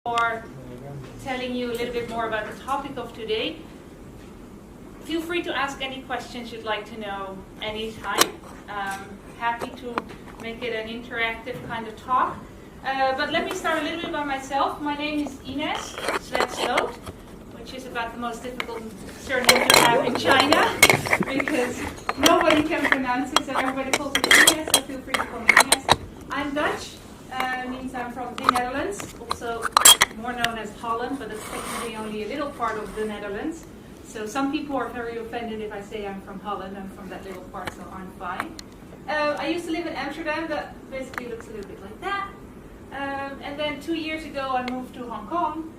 or telling you a little bit more about the topic of today. Feel free to ask any questions you'd like to know anytime. Happy to make it an interactive kind of talk. But let me start a little bit about myself. My name is Inez ZWETSLOOT, which is about the most difficult surname to have in China because nobody can pronounce it, so everybody calls me Inez, so feel free to call me Inez. I'm Dutch. Means I'm from the Netherlands, also more known as Holland, but it's technically only a little part of the Netherlands. So some people are very offended if I say I'm from Holland. I'm from that little part, so I'm fine. I used to live in Amsterdam. That basically looks a little bit like that. And then 2 years ago, I moved to Hong Kong.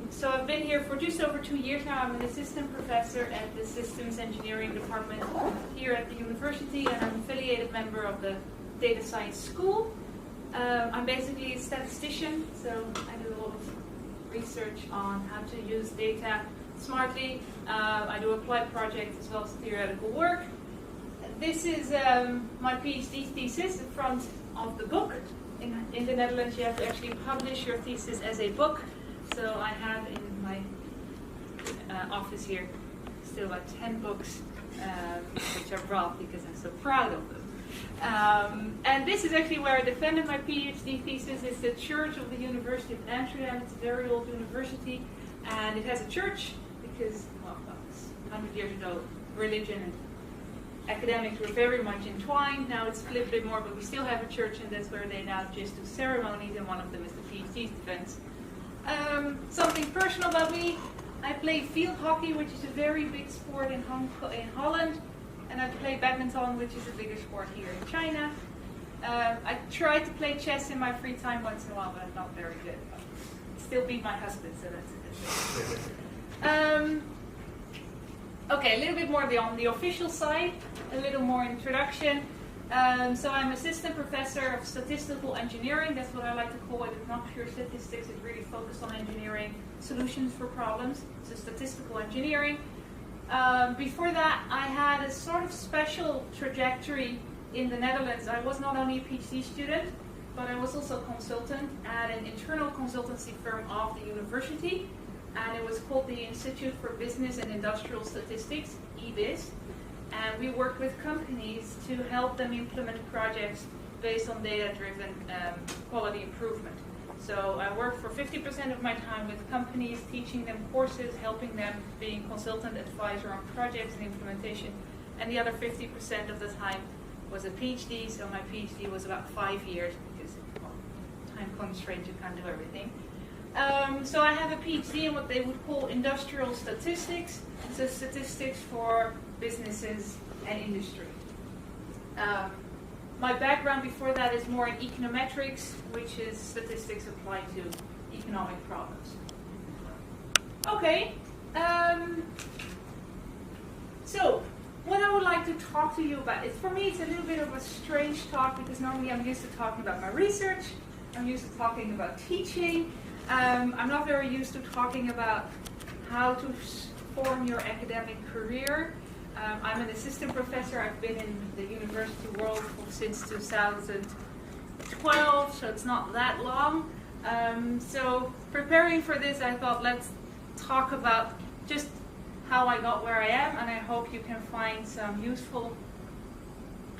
So I've been here for just over 2 years now. I'm an assistant professor at the Systems Engineering Department here at the university, and I'm an affiliated member of the Data Science School. I'm basically a statistician, so I do a lot of research on how to use data smartly. I do applied projects as well as theoretical work. This is my PhD thesis, the front of the book. In the Netherlands, you have to actually publish your thesis as a book. So I have in my office here still about 10 books, which are brought because I'm so proud of them. And this is actually where I defended my PhD thesis. It's the Church of the University of Amsterdam. It's a very old university, and it has a church because, well, 100 years ago, religion and academics were very much entwined. Now it's split a bit more, but we still have a church, and that's where they now just do ceremonies, and one of them is the PhD defense. Something personal about me, I play field hockey, which is a very big sport in Holland. And I play badminton, which is a bigger sport here in China. I try to play chess in my free time once in a while, but I'm not very good. Still beat my husband, so that's a good thing. Okay, a little bit more on the official side, a little more introduction. So I'm assistant professor of statistical engineering. That's what I like to call it. It's not pure statistics. It's really focused on engineering solutions for problems. So statistical engineering. Before that, I had a sort of special trajectory in the Netherlands. I was not only a PhD student, but I was also a consultant at an internal consultancy firm of the university, and it was called the Institute for Business and Industrial Statistics, EBIS, and we worked with companies to help them implement projects based on data-driven quality improvement. So I worked for 50% of my time with companies, teaching them courses, helping them, being consultant advisor on projects and implementation. And the other 50% of the time was a PhD, so my PhD was about 5 years because, well, time constraints, you can't do everything. So I have a PhD in what they would call industrial statistics, so statistics for businesses and industry. My background before that is more in econometrics, which is statistics applied to economic problems. Okay, so what I would like to talk to you about is, for me, it's a little bit of a strange talk because normally I'm used to talking about my research, I'm used to talking about teaching, I'm not very used to talking about how to form your academic career. I'm an assistant professor. I've been in the university world since 2012, so it's not that long. So preparing for this, I thought let's talk about just how I got where I am, and I hope you can find some useful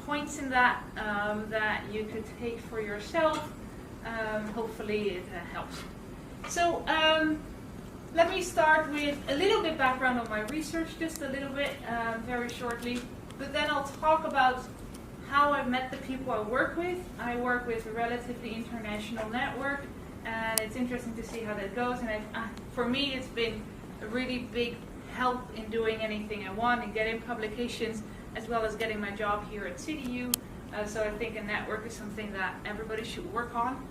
points in that that you could take for yourself. Hopefully it helps. So let me start with a little bit background on my research, just a little bit, very shortly. But then I'll talk about how I met the people I work with. I work with a relatively international network, and it's interesting to see how that goes. And for me, it's been a really big help in doing anything I want and getting publications, as well as getting my job here at CityU. So I think a network is something that everybody should work on.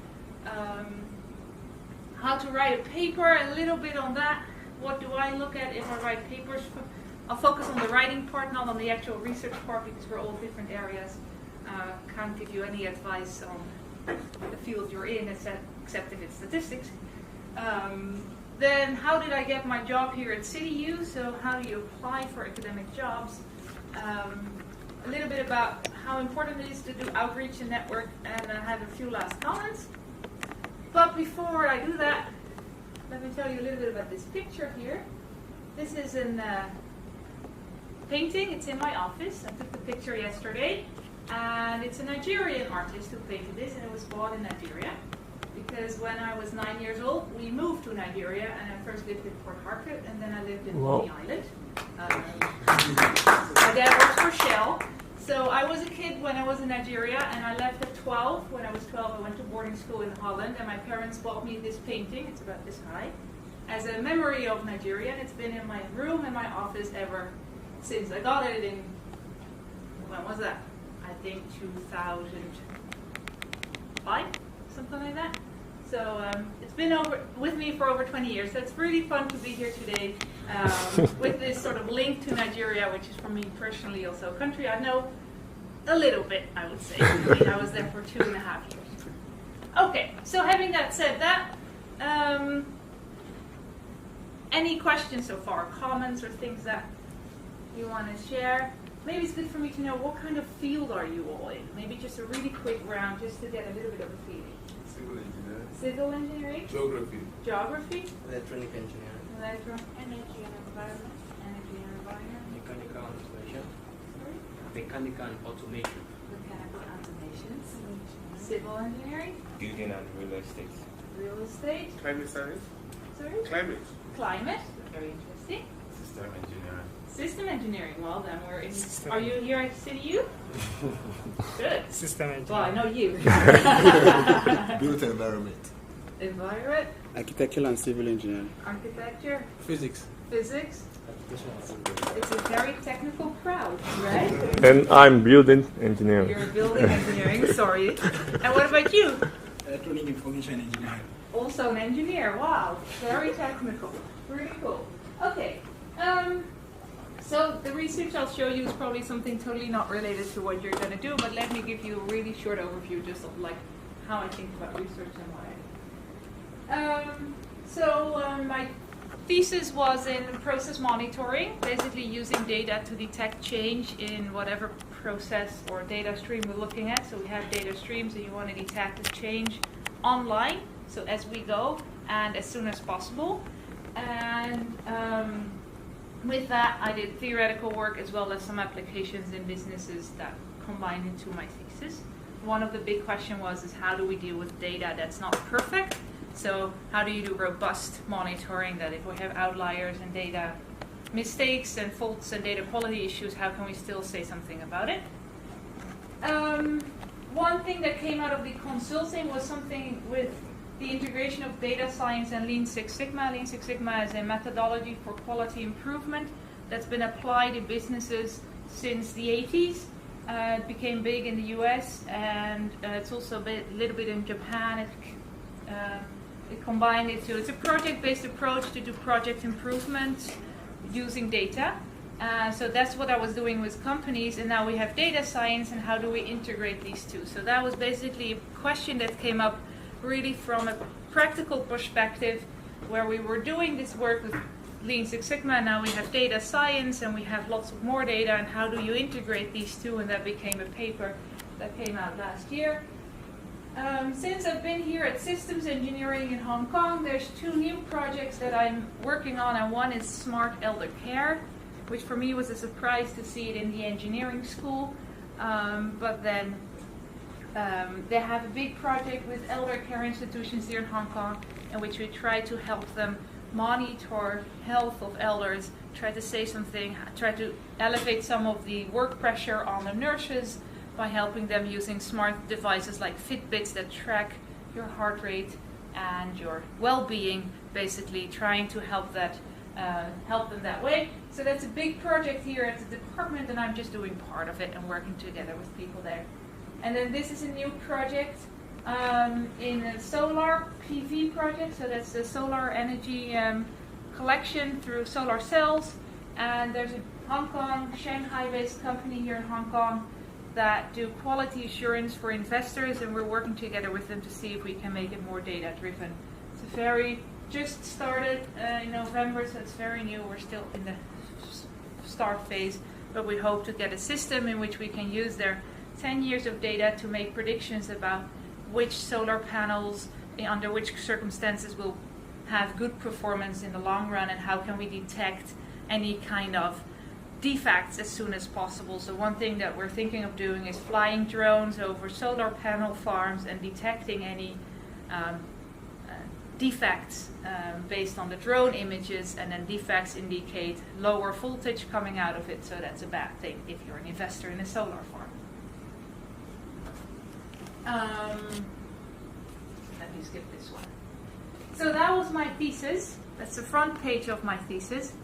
How to write a paper, a little bit on that. What do I look at if I write papers? I'll focus on the writing part, not on the actual research part, because we're all different areas. Can't give you any advice on the field you're in, except if it's statistics. Then how did I get my job here at CityU? So how do you apply for academic jobs? A little bit about how important it is to do outreach and network, and I have a few last comments. But before I do that, let me tell you a little bit about this picture here. This is a painting. It's in my office. I took the picture yesterday. And it's a Nigerian artist who painted this, and it was bought in Nigeria. Because when I was 9 years old, we moved to Nigeria, and I first lived in Port Harcourt, and then I lived in Coney Island. My dad works for Shell. So I was a kid when I was in Nigeria, and I left at 12. When I was 12, I went to boarding school in Holland, and my parents bought me this painting, it's about this high, as a memory of Nigeria, and it's been in my room and my office ever since. I got it in, when was that? I think 2005, something like that. So it's been with me for over 20 years. So it's really fun to be here today with this sort of link to Nigeria, which is for me personally also a country I know a little bit, I would say. I was there for 2.5 years. Okay, so having that said, any questions so far, comments or things that you want to share? Maybe it's good for me to know what kind of field are you all in? Maybe just a really quick round just to get a little bit of a feeling. Civil engineering. Civil engineering? Geography. Geography? Electronic engineering. Energy and environment. Energy and environment. Mechanical automation. Sorry? Mechanical and automation. Mechanical automations. Civil engineering. Building and real estate. Real estate. Climate science. Sorry? Climate. Climate. Very interesting. System engineering. System engineering. Well, then we're in. Are you here at CityU? Good. System engineering. Well, I know you. Built environment. Environment. Architectural and civil engineering. Architecture. Physics. Physics. Application and civil. It's a very technical crowd, right? And I'm building engineering. You're building engineering, sorry. And what about you? Electronic information engineering. Also an engineer. Wow, very technical. Really cool. Okay. So the research I'll show you is probably something totally not related to what you're going to do, but let me give you a really short overview just of like how I think about research and what I do. My thesis was in process monitoring, basically using data to detect change in whatever process or data stream we're looking at. So we have data streams and you want to detect the change online, so as we go and as soon as possible. And with that, I did theoretical work as well as some applications in businesses that combined into my thesis. One of the big questions was how do we deal with data that's not perfect? So how do you do robust monitoring that if we have outliers and data mistakes and faults and data quality issues, how can we still say something about it? One thing that came out of the consulting was something with the integration of data science and Lean Six Sigma. Lean Six Sigma is a methodology for quality improvement that's been applied in businesses since the 80s. It became big in the US and it's also a little bit in Japan. It combined it to, it's a project-based approach to do project improvement using data. So that's what I was doing with companies, and now we have data science and how do we integrate these two. So that was basically a question that came up really from a practical perspective where we were doing this work with Lean Six Sigma, now we have data science and we have lots of more data, and how do you integrate these two, and that became a paper that came out last year. Since I've been here at Systems Engineering in Hong Kong, there's 2 new projects that I'm working on, and one is Smart Elder Care, which for me was a surprise to see it in the engineering school, but then they have a big project with elder care institutions here in Hong Kong in which we try to help them monitor health of elders, try to say something, try to elevate some of the work pressure on the nurses by helping them using smart devices like Fitbits that track your heart rate and your well-being, basically trying to help them that way. So that's a big project here at the department, and I'm just doing part of it and working together with people there. And then this is a new project in a solar PV project, so that's the solar energy collection through solar cells. And there's a Hong Kong, Shanghai-based company here in Hong Kong that do quality assurance for investors, and we're working together with them to see if we can make it more data-driven. It's just started in November, so it's very new. We're still in the start phase, but we hope to get a system in which we can use their 10 years of data to make predictions about which solar panels under which circumstances will have good performance in the long run, and how can we detect any kind of defects as soon as possible. So one thing that we're thinking of doing is flying drones over solar panel farms and detecting any defects based on the drone images, and then defects indicate lower voltage coming out of it, so that's a bad thing if you're an investor in a solar farm. Let me skip this one. So that was my thesis. That's the front page of my thesis.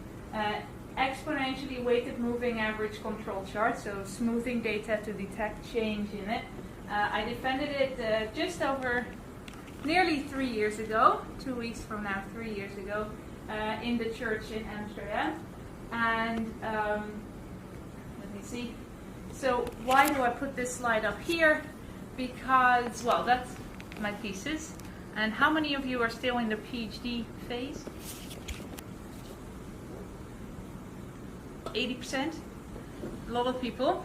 Exponentially weighted moving average control chart, so smoothing data to detect change in it. I defended it just over nearly 3 years ago, 2 weeks from now, 3 years ago, in the church in Amsterdam. And let me see. So why do I put this slide up here? Because, well, that's my thesis. And how many of you are still in the PhD phase? 80%? A lot of people.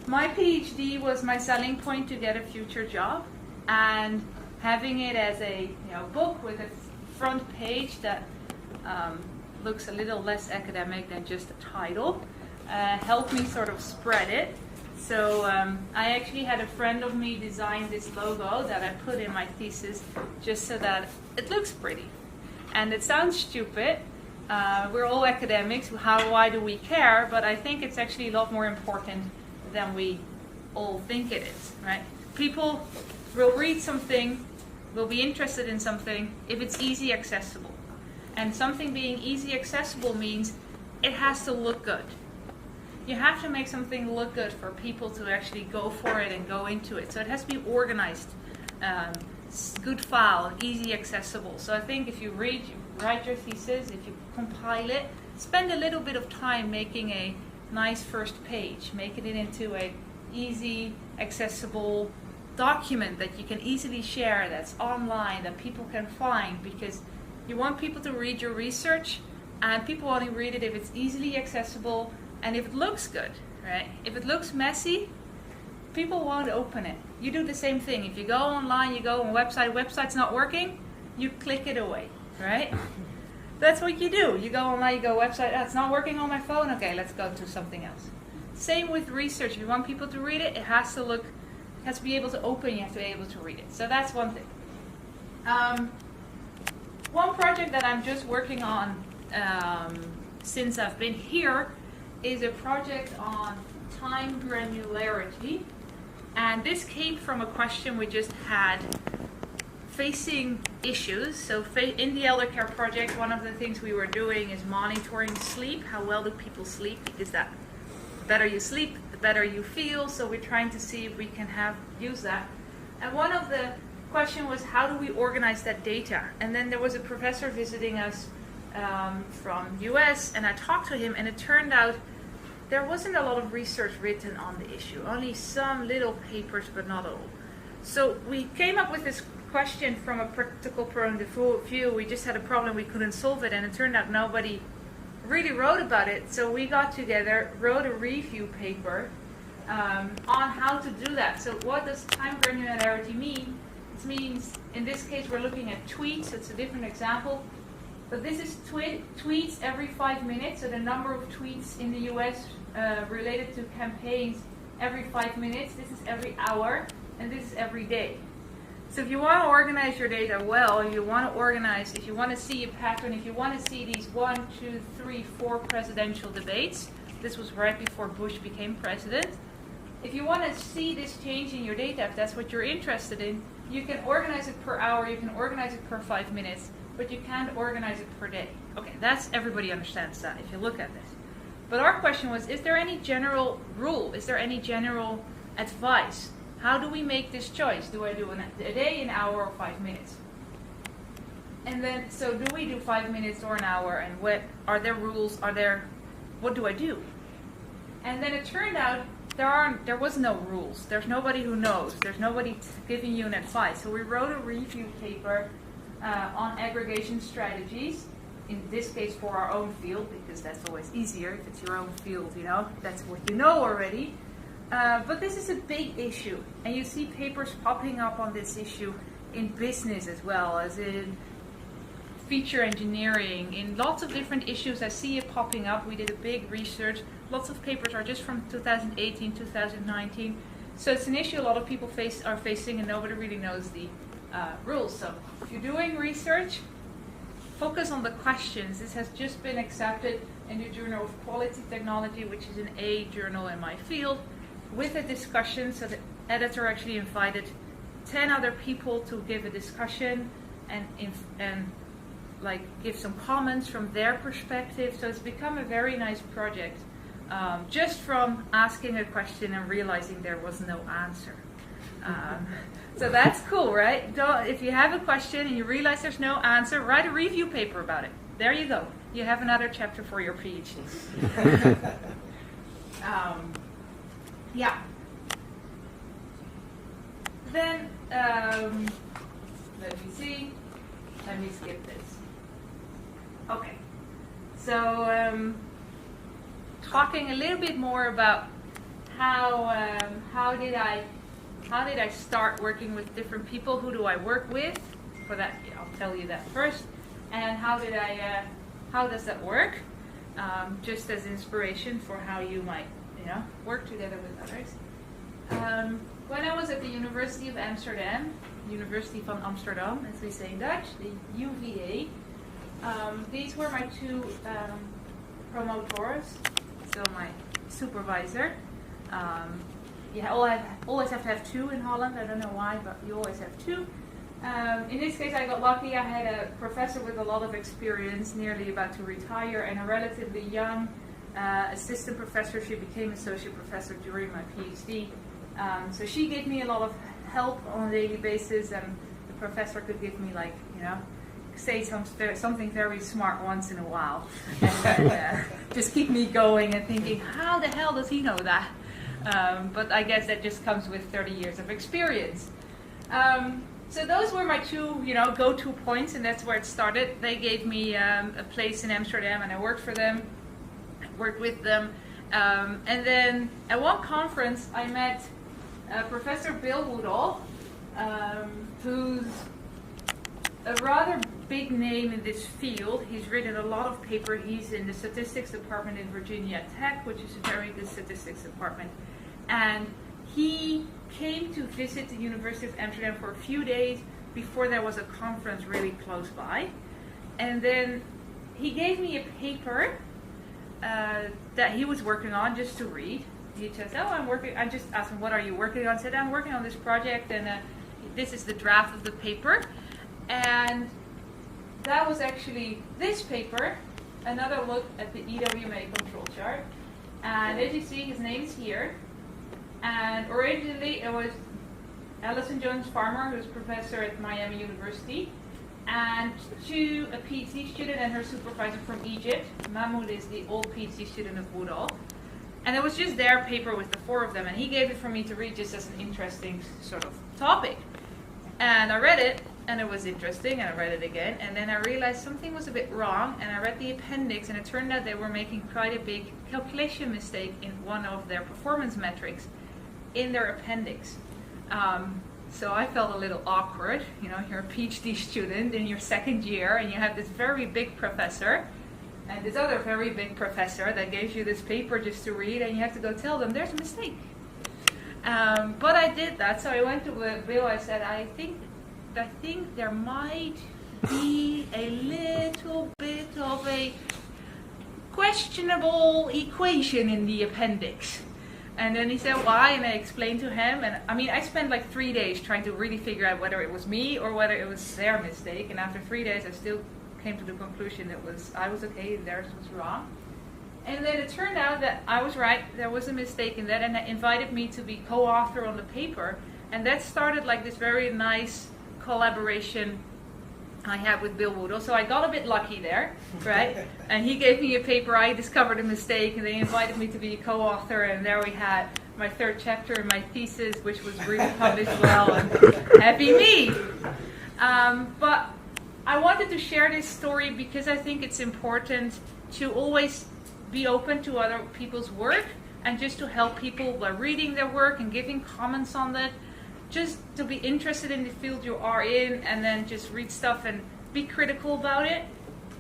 My PhD was my selling point to get a future job, and having it as a book with a front page that looks a little less academic than just a title helped me sort of spread it. So I actually had a friend of me design this logo that I put in my thesis just so that it looks pretty. And it sounds stupid. We're all academics. Why do we care? But I think it's actually a lot more important than we all think it is, right? People will read something, will be interested in something if it's easy accessible. And something being easy accessible means it has to look good. You have to make something look good for people to actually go for it and go into it. So it has to be organized, good file, easy accessible. So I think if you write your thesis, if you compile it, spend a little bit of time making a nice first page, making it into a easy, accessible document that you can easily share, that's online, that people can find, because you want people to read your research, and people only read it if it's easily accessible and if it looks good, right? If it looks messy, people won't open it. You do the same thing. If you go online, you go on website's not working, you click it away, right? That's what you do. You go online, you go website, it's not working on my phone, okay, let's go to something else. Same with research. If you want people to read it, it has to be able to open, you have to be able to read it. So that's one thing. One project that I'm just working on since I've been here is a project on time granularity. And this came from a question we just had facing issues. So in the elder care project, one of the things we were doing is monitoring sleep. How well do people sleep? Because the better you sleep, the better you feel. So we're trying to see if we can use that. And one of the question was, how do we organize that data? And then there was a professor visiting us from US, and I talked to him, and it turned out there wasn't a lot of research written on the issue. Only some little papers, but not all. So we came up with this question from a practical point of view. We just had a problem, we couldn't solve it, and it turned out nobody really wrote about it. So we got together, wrote a review paper on how to do that. So what does time granularity mean? It means, in this case, we're looking at tweets. It's a different example. But this is tweets every 5 minutes. So the number of tweets in the US related to campaigns every 5 minutes. This is every hour, and this is every day. So if you want to organize your data well, you want to organize, if you want to see a pattern, if you want to see these 1, 2, 3, 4 presidential debates, this was right before Bush became president. If you want to see this change in your data, if that's what you're interested in, you can organize it per hour, you can organize it per 5 minutes, but you can't organize it per day. Okay, everybody understands that if you look at this. But our question was, is there any general rule? Is there any general advice? How do we make this choice? Do I do a day, an hour, or 5 minutes? And then, so do we do 5 minutes or an hour? And what are there rules? What do I do? And then it turned out there was no rules. There's nobody who knows. There's nobody giving you an advice. So we wrote a review paper on aggregation strategies, in this case for our own field, because that's always easier if it's your own field, that's what you know already. But this is a big issue, and you see papers popping up on this issue in business as well as in feature engineering, in lots of different issues. I see it popping up. We did a big research. Lots of papers are just from 2018, 2019. So it's an issue a lot of people are facing, and nobody really knows the rules. So if you're doing research, focus on the questions. This has just been accepted in the Journal of Quality Technology, which is an A journal in my field, with a discussion. So the editor actually invited 10 other people to give a discussion and like give some comments from their perspective. So it's become a very nice project, just from asking a question and realizing there was no answer. So that's cool, right? If you have a question and you realize there's no answer, write a review paper about it. There you go. You have another chapter for your PhD. Yeah. Then, let me see. Let me skip this. Okay. So, talking a little bit more about how did I start working with different people? Who do I work with? For that, I'll tell you that first. And how does that work? Just as inspiration for how you might, work together with others. When I was at the University of Amsterdam, University van Amsterdam, as we say in Dutch, the UVA, these were my two promotors, so my supervisor. You always have to have two in Holland. I don't know why, but you always have two. In this case, I got lucky. I had a professor with a lot of experience, nearly about to retire, and a relatively young assistant professor. She became associate professor during my PhD. So she gave me a lot of help on a daily basis, and the professor could give me, say something very smart once in a while, and just keep me going and thinking, how the hell does he know that? But I guess that just comes with 30 years of experience. So those were my two, go-to points, and that's where it started. They gave me a place in Amsterdam, and I worked for them, worked with them. And then at one conference, I met Professor Bill Woodall, who's a rather big name in this field. He's written a lot of papers. He's in the statistics department in Virginia Tech, which is a very good statistics department. And he came to visit the University of Amsterdam for a few days before there was a conference really close by. And then he gave me a paper that he was working on just to read. He said, I just asked him, what are you working on? I said, I'm working on this project, and this is the draft of the paper. And that was actually this paper, another look at the EWMA control chart. And as you see, his name is here. And originally it was Alison Jones-Farmer, who's a professor at Miami University, and a PhD student and her supervisor from Egypt. Mahmoud is the old PhD student of Woodall. And it was just their paper with the four of them, and he gave it for me to read just as an interesting sort of topic. And I read it, and it was interesting, and I read it again, and then I realized something was a bit wrong, and I read the appendix, and it turned out they were making quite a big calculation mistake in one of their performance metrics in their appendix. So I felt a little awkward. You're a PhD student in your second year, and you have this very big professor, and this other very big professor that gives you this paper just to read, and you have to go tell them there's a mistake. But I did that, so I went to Bill. I said, I think there might be a little bit of a questionable equation in the appendix. And then he said, why? And I explained to him. And I spent like 3 days trying to really figure out whether it was me or whether it was their mistake. And after 3 days, I still came to the conclusion that I was okay, theirs was wrong. And then it turned out that I was right, there was a mistake in that, and they invited me to be co-author on the paper. And that started like this very nice collaboration I had with Bill Woodall. So I got a bit lucky there, right? And he gave me a paper, I discovered a mistake, and they invited me to be a co-author, and there we had my third chapter in my thesis, which was really published well, and happy me. But I wanted to share this story because I think it's important to always be open to other people's work and just to help people by reading their work and giving comments on it, just to be interested in the field you are in, and then just read stuff and be critical about it.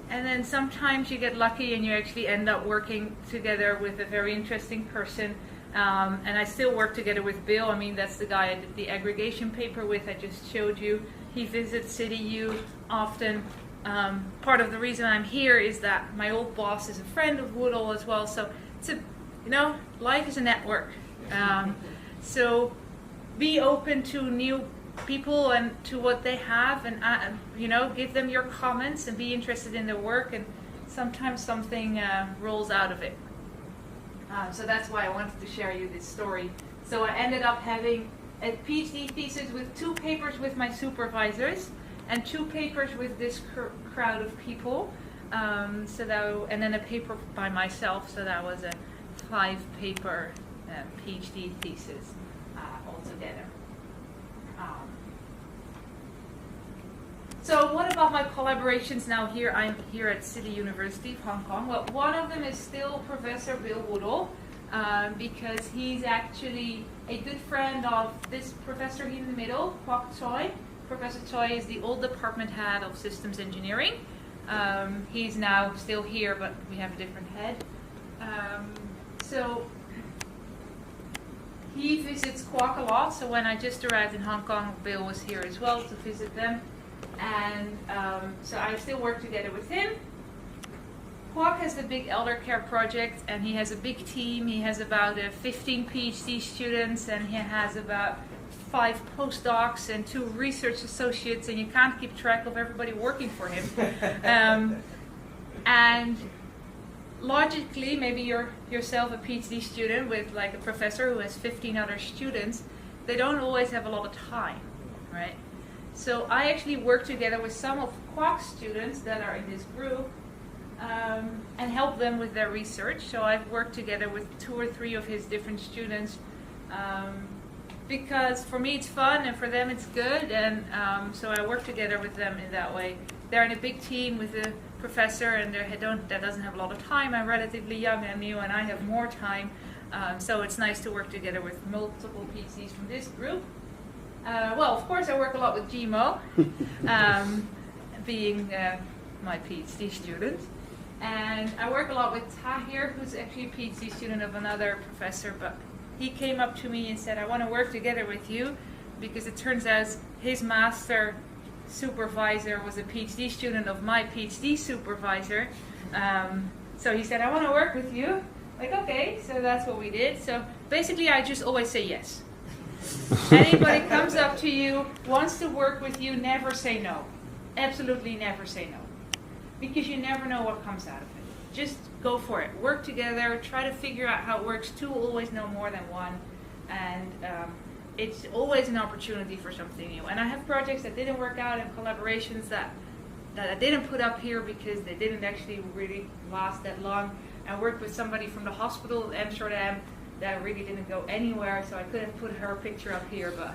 And then sometimes you get lucky and you actually end up working together with a very interesting person. And I still work together with Bill. I mean, that's the guy I did the aggregation paper with, I just showed you. He visits CityU often. Part of the reason I'm here is that my old boss is a friend of Woodall as well. So it's life is a network. So be open to new people and to what they have, and give them your comments and be interested in their work, and sometimes something rolls out of it. So that's why I wanted to share you this story. So I ended up having a PhD thesis with 2 papers with my supervisors and 2 papers with this crowd of people, and then a paper by myself, so that was a 5-paper PhD thesis altogether. So what about my collaborations now here? I'm here at City University of Hong Kong. Well, one of them is still Professor Bill Woodall, because he's actually a good friend of this professor here in the middle, Kwok Choi. Professor Choi is the old department head of systems engineering. He's now still here, but we have a different head. So he visits Kwok a lot. So when I just arrived in Hong Kong, Bill was here as well to visit them. And so I still work together with him. Kwok has the big elder care project, and he has a big team. He has about 15 PhD students, and he has about 5 postdocs and 2 research associates, and you can't keep track of everybody working for him. And logically, maybe you're yourself a PhD student with like a professor who has 15 other students. They don't always have a lot of time, right? So I actually work together with some of Kwok's students that are in this group, and help them with their research. So I've worked together with 2 or 3 of his different students, because for me it's fun and for them it's good, and so I work together with them in that way. They're in a big team with a professor, and that doesn't have a lot of time. I'm relatively young and new, and I have more time, so it's nice to work together with multiple PhDs from this group. Well, of course, I work a lot with GMO, being my PhD student. And I work a lot with Tahir, who's actually a PhD student of another professor, but he came up to me and said, I want to work together with you, because it turns out his master supervisor was a PhD student of my PhD supervisor. So he said, I want to work with you. Like, okay, so that's what we did. So basically, I just always say yes. Anybody comes up to you, wants to work with you, never say no. Absolutely never say no. Because you never know what comes out of it. Just go for it. Work together, try to figure out how it works. 2 always know more than 1. And it's always an opportunity for something new. And I have projects that didn't work out and collaborations that I didn't put up here because they didn't actually really last that long. I worked with somebody from the hospital in Amsterdam that really didn't go anywhere, so I could have put her picture up here, but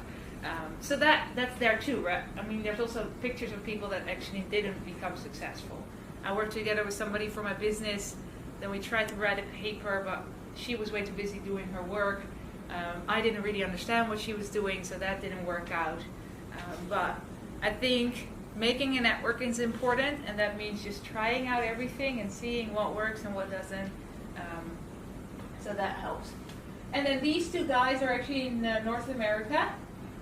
so that's there too, right? I mean, there's also pictures of people that actually didn't become successful. I worked together with somebody from my business, then we tried to write a paper, but she was way too busy doing her work. I didn't really understand what she was doing, so that didn't work out. But I think making a network is important, and that means just trying out everything and seeing what works and what doesn't. So that helps. And then these 2 guys are actually in North America.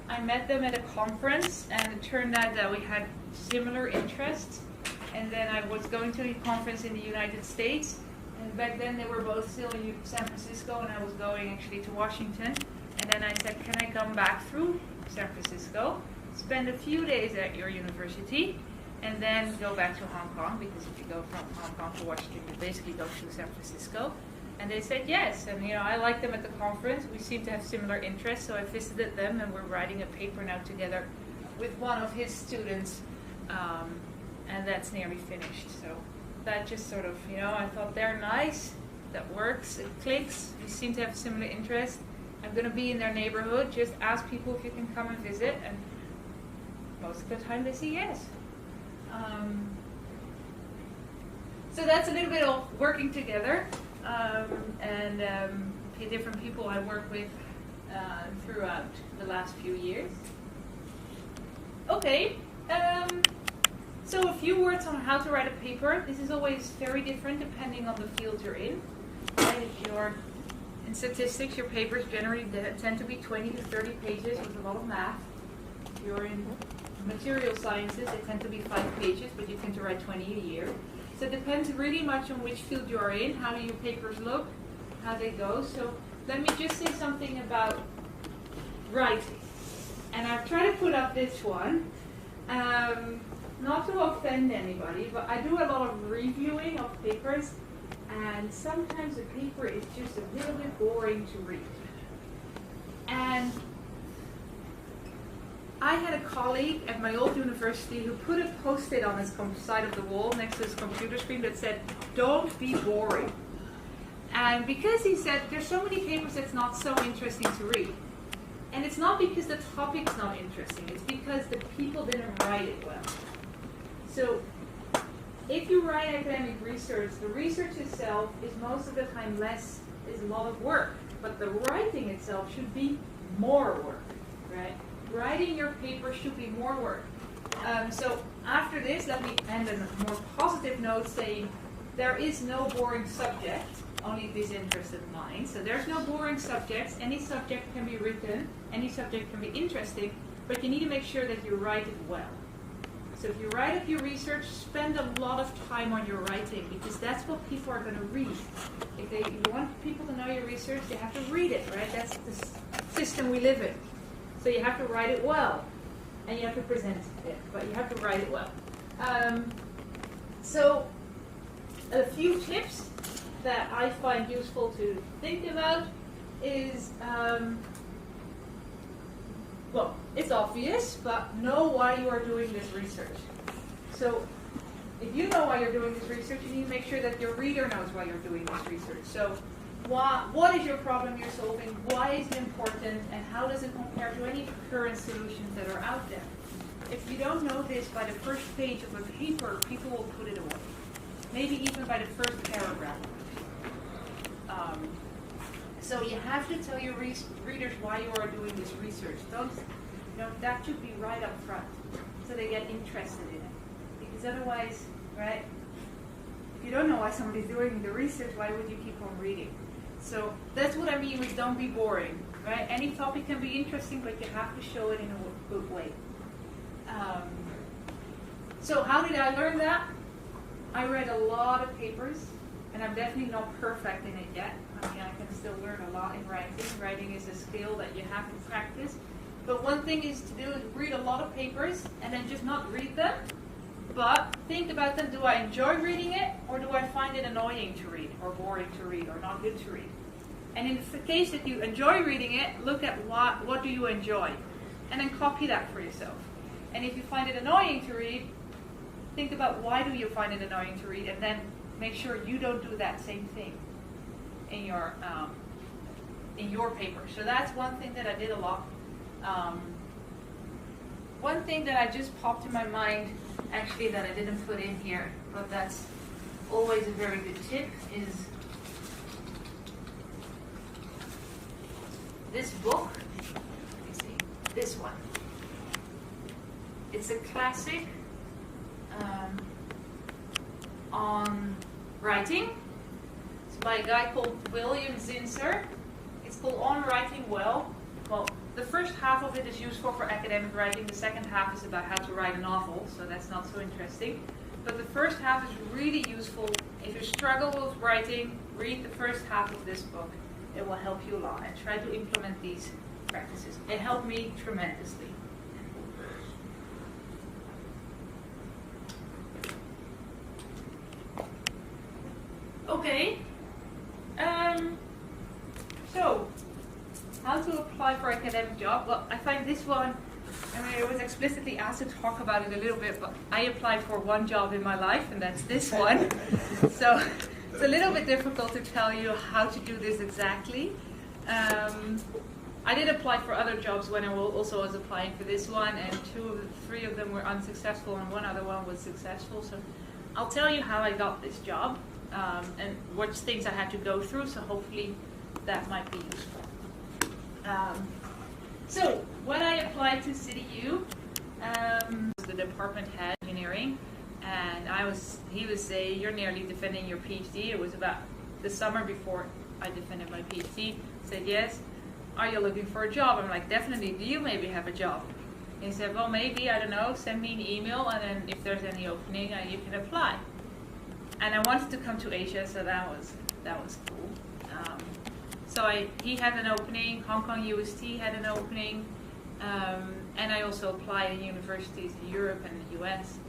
I met them at a conference, and it turned out that we had similar interests. And then I was going to a conference in the United States, and back then they were both still in San Francisco, and I was going actually to Washington. And then I said, can I come back through San Francisco, spend a few days at your university, and then go back to Hong Kong, because if you go from Hong Kong to Washington, you basically go to San Francisco. And they said yes, and I liked them at the conference. We seemed to have similar interests, so I visited them, and we're writing a paper now together with one of his students, and that's nearly finished. So that just sort of, I thought they're nice, that works, it clicks, we seem to have similar interests. I'm going to be in their neighborhood, just ask people if you can come and visit, and most of the time they say yes. So that's a little bit of working together. And different people I work with throughout the last few years. Okay, so a few words on how to write a paper. This is always very different depending on the field you're in. Right? If you're in statistics, your papers generally tend to be 20 to 30 pages with a lot of math. If you're in material sciences, they tend to be 5 pages, but you tend to write 20 a year. So it depends really much on which field you are in, how do your papers look, how they go. So let me just say something about writing. And I've tried to put up this one, not to offend anybody, but I do a lot of reviewing of papers, and sometimes the paper is just a little bit boring to read. And I had a colleague at my old university who put a post-it on his side of the wall next to his computer screen that said, "Don't be boring." And because he said there's so many papers that's not so interesting to read. And it's not because the topic's not interesting, it's because the people didn't write it well. So if you write academic research, the research itself is most of the time is a lot of work. But the writing itself should be more work, right? Writing your paper should be more work. So after this, let me end on a more positive note saying there is no boring subject, only disinterested minds. So there's no boring subjects. Any subject can be written, any subject can be interesting, but you need to make sure that you write it well. So if you write up your research, spend a lot of time on your writing, because that's what people are going to read. If you want people to know your research, they have to read it, right? That's the system we live in. So you have to write it well, and you have to present it, but you have to write it well. So a few tips that I find useful to think about is, well, it's obvious, but know why you are doing this research. So if you know why you're doing this research, you need to make sure that your reader knows why you're doing this research. So what is your problem you're solving? Why is it important? And how does it compare to any current solutions that are out there? If you don't know this by the first page of a paper, people will put it away. Maybe even by the first paragraph. So you have to tell your readers why you are doing this research. That should be right up front, so they get interested in it. Because otherwise, right, if you don't know why somebody's doing the research, why would you keep on reading? So that's what I mean with don't be boring, right? Any topic can be interesting, but you have to show it in a good way. So how did I learn that? I read a lot of papers, and I'm definitely not perfect in it yet. I mean, I can still learn a lot in writing. Writing is a skill that you have to practice. But one thing is to do is read a lot of papers, and then just not read them, but think about them. Do I enjoy reading it, or do I find it annoying to read, or boring to read, or not good to read? And in the case that you enjoy reading it, look at what do you enjoy, and then copy that for yourself. And if you find it annoying to read, think about why do you find it annoying to read, and then make sure you don't do that same thing in your paper. So that's one thing that I did a lot. One thing that I just popped in my mind, actually, that I didn't put in here, but that's always a very good tip, is this book. Let me see, this one. It's a classic on writing. It's by a guy called William Zinsser. It's called On Writing Well. Well, the first half of it is useful for academic writing. The second half is about how to write a novel, so that's not so interesting. But the first half is really useful. If you struggle with writing, read the first half of this book. It will help you a lot, and try to implement these practices. It helped me tremendously. Okay, so how to apply for academic job? Well, I find this one, I mean, I was explicitly asked to talk about it a little bit, but I applied for one job in my life, and that's this one. So it's a little bit difficult to tell you how to do this exactly. I did apply for other jobs when I also was applying for this one, and 3 of them were unsuccessful, and one other one was successful. So I'll tell you how I got this job. And which things I had to go through, so hopefully that might be useful. So when I applied to CityU, the department head of engineering, and he was saying, "You're nearly defending your PhD." It was about the summer before I defended my PhD. Said, "Yes. Are you looking for a job?" I'm like, "Definitely. Do you maybe have a job?" He said, "Well, maybe, I don't know, send me an email, and then if there's any opening, you can apply." And I wanted to come to Asia, so that was cool. He had an opening, Hong Kong UST had an opening, and I also applied in universities in Europe and the US.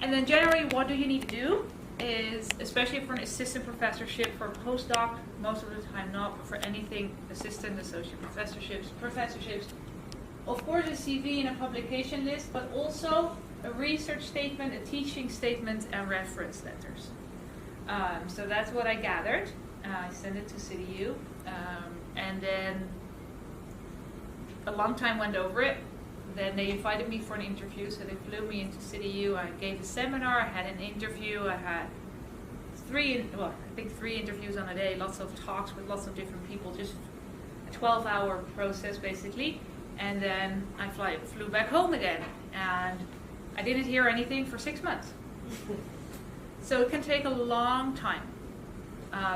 And then generally, what do you need to do is, especially for an assistant professorship, for a postdoc, most of the time not, but for anything assistant, associate professorships, of course a CV and a publication list, but also a research statement, a teaching statement, and reference letters. So that's what I gathered. I sent it to CityU, and then a long time went over it. Then they invited me for an interview, so they flew me into CityU. I gave a seminar, I had an interview, I had three interviews on a day, lots of talks with lots of different people, just a 12-hour process basically. And then I flew back home again, and I didn't hear anything for 6 months. So it can take a long time.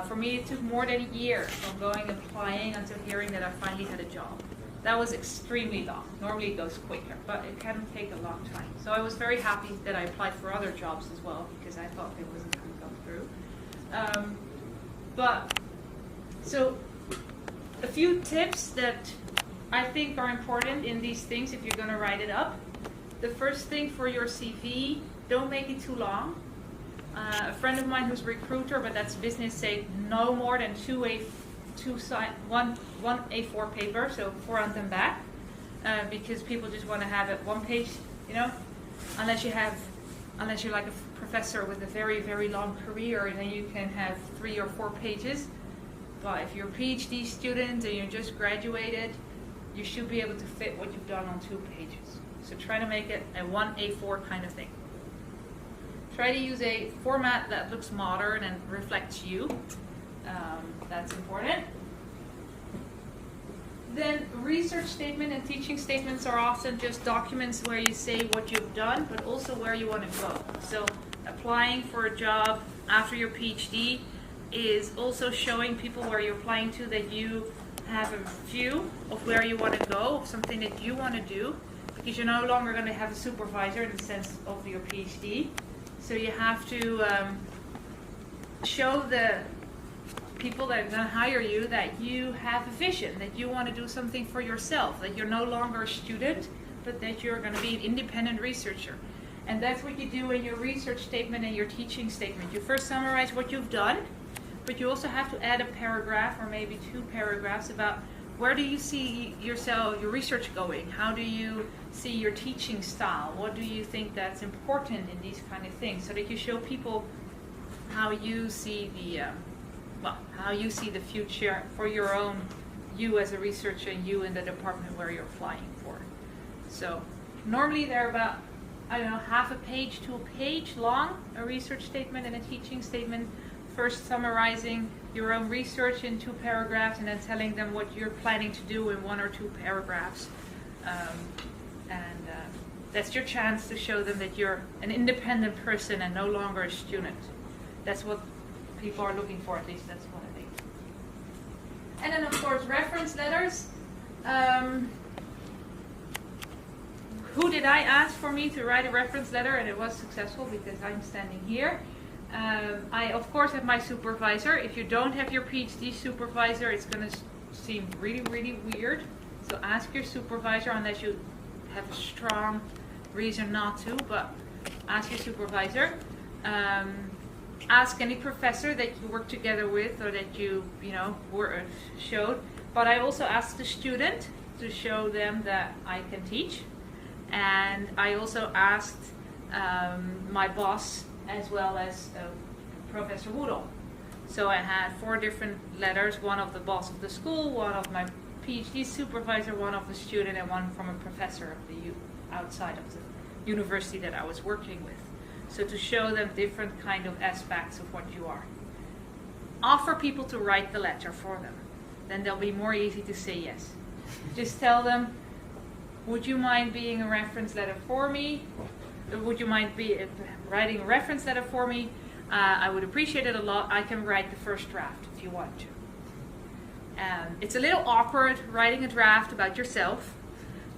For me, it took more than a year from going applying until hearing that I finally had a job. That was extremely long. Normally it goes quicker, but it can take a long time. So I was very happy that I applied for other jobs as well, because I thought it wasn't going to come through. So a few tips that I think are important in these things if you're going to write it up. The first thing for your CV, don't make it too long. A friend of mine who's a recruiter, but that's business, say no more than one A4 paper, so front and back, because people just want to have it one page, unless you're like a professor with a very, very long career, then you can have 3 or 4 pages. But if you're a PhD student and you're just graduated, you should be able to fit what you've done on 2 pages. So try to make it a 1 A4 kind of thing. Try to use a format that looks modern and reflects you. That's important. Then research statement and teaching statements are often just documents where you say what you've done, but also where you want to go. So applying for a job after your PhD is also showing people where you're applying to that you have a view of where you want to go, something that you want to do, because you're no longer going to have a supervisor in the sense of your PhD. So you have to show the people that are going to hire you that you have a vision, that you want to do something for yourself, that you're no longer a student, but that you're going to be an independent researcher. And that's what you do in your research statement and your teaching statement. You first summarize what you've done, but you also have to add a paragraph or maybe 2 paragraphs about where do you see yourself, your research going? How do you see your teaching style? What do you think that's important in these kind of things? So that you show people how you see the future for your own, you as a researcher and you in the department where you're applying for. So normally they're about, half a page to a page long, a research statement and a teaching statement. First summarizing your own research in 2 paragraphs and then telling them what you're planning to do in 1 or 2 paragraphs. That's your chance to show them that you're an independent person and no longer a student. That's what people are looking for, at least that's what I think. And then of course reference letters. Who did I ask for me to write a reference letter, and it was successful because I'm standing here. I of course have my supervisor. If you don't have your PhD supervisor, it's going to seem really, really weird. So ask your supervisor unless you have a strong reason not to, but ask your supervisor. Ask any professor that you work together with or that you showed. But I also asked the student to show them that I can teach. And I also asked my boss as well as Professor Woodall. So I had 4 different letters, one of the boss of the school, one of my PhD supervisor, one of the student, and one from a professor of the outside of the university that I was working with. So to show them different kind of aspects of what you are. Offer people to write the letter for them. then they'll be more easy to say yes. Just tell them, would you mind being a reference letter for me? Would you mind writing a reference letter for me? I would appreciate it a lot. I can write the first draft if you want to. It's a little awkward writing a draft about yourself,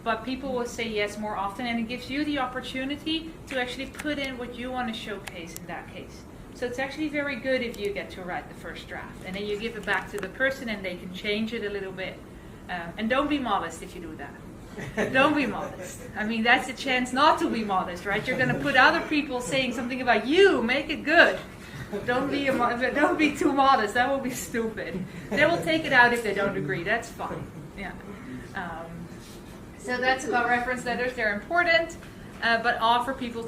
but people will say yes more often, and it gives you the opportunity to actually put in what you want to showcase in that case. So it's actually very good if you get to write the first draft, and then you give it back to the person and they can change it a little bit. And don't be modest if you do that. Don't be modest. I mean, that's a chance not to be modest, right? You're going to put other people saying something about you. Make it good. Don't be too modest. That will be stupid. They will take it out if they don't agree. That's fine. Yeah. So that's about reference letters. They're important, but offer them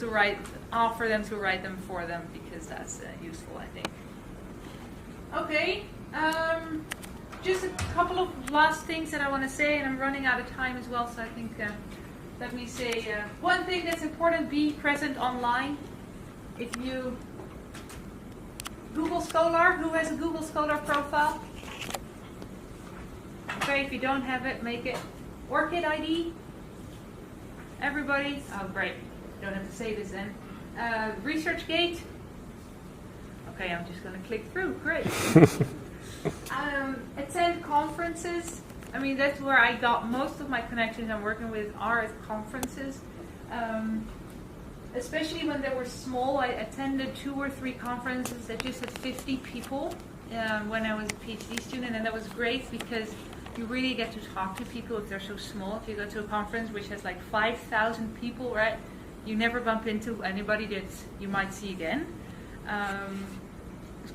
to write them for them, because that's useful, I think. Okay. Just a couple of last things that I want to say, and I'm running out of time as well, so I think let me say one thing that's important: be present online. If you Google Scholar, who has a Google Scholar profile? Okay, if you don't have it, make it. ORCID ID? Everybody? Oh, great. Don't have to say this then. ResearchGate? Okay, I'm just going to click through. Great. Attend conferences. I mean, that's where I got most of my connections I'm working with are at conferences. Especially when they were small, I attended 2 or 3 conferences that just had 50 people when I was a PhD student, and that was great because you really get to talk to people if they're so small. If you go to a conference which has like 5,000 people, right, you never bump into anybody that you might see again.